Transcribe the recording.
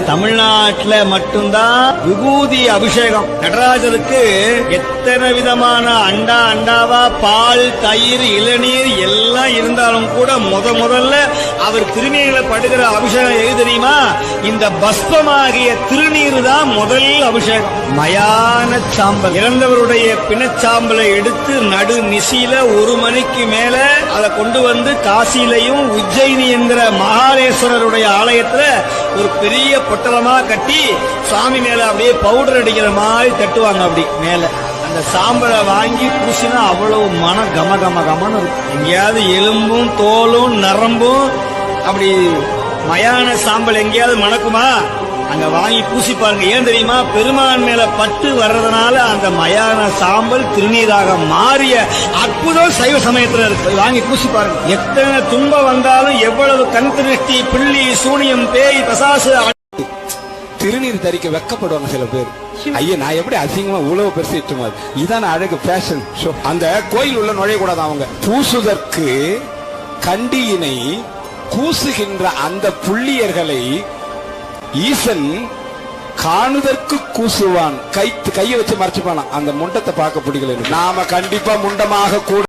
தமிழ்நாட்டுல மட்டும்தான் விபூதி அபிஷேகம். நடராஜருக்கு எத்தனை விதமான அண்டாவா பால், தயிர், இளநீர் எல்லாம் இருந்தாலும் கூட முதல்ல அவர் திருநீர்ல படுகிற அபிஷேகம் எது தெரியுமா? இந்த பஸ்பமாகிய திருநீர் தான் முதல் அபிஷேகம். மயான சாம்பல், இறந்தவருடைய பிணச்சாம்பலை எடுத்து நடு நிசியில 1 மணிக்கு மேல அதை கொண்டு வந்து காசிலையும் உஜ்ஜயினி என்கிற மகாலேஸ்வரருடைய ஆலயத்துல ஒரு பெரிய பொட்டலமா கட்டி சாமி மேல அப்படியே பவுடர் அடிக்கிற மாதிரி தட்டுவாங்க. அப்படி மேல அந்த சாம்பலை வாங்கி பூசினா அவ்வளவு மன கமன்னு இருக்கும். எங்கேயாவது எலும்பும் தோலும் நரம்பும் அப்படி மயான சாம்பல் எங்கேயாவது மணக்குமா? அங்க வாங்கி பூசி பாருங்க. ஏன் தெரியுமா? பெருமான் மேல பட்டு வர்றதுனால அந்த மயான சாம்பல் திருநீராக மாறிய அற்புதம் சைவ சமயத்துல இருக்கு. வாங்கி பூசி பாருங்க. எத்தனை துன்பம் வந்தாலும், எவ்வளவு கண் திருஷ்டி, பிள்ளி, சூனியம், பேய், பசாசு, திருநீர் தரிக்க வெக்கப்படுவாங்க சில பேர். ஐயா, நான் எப்படி அசிங்கமா உழவு பெருசு இதான அழகு ஃபேஷன் ஷோ. அந்த கோயில் உள்ள நுழையக்கூடாது. அவங்க பூசுதற்கு கண்டியினை கூசுகின்ற அந்த புள்ளியர்களை ஈசன் காணுதற்கு கூசுவான். கையை வச்சு மறைச்சுப்பானா. அந்த முண்டத்தை பார்க்க பிடிக்கல. நாம கண்டிப்பா முண்டமாக கூட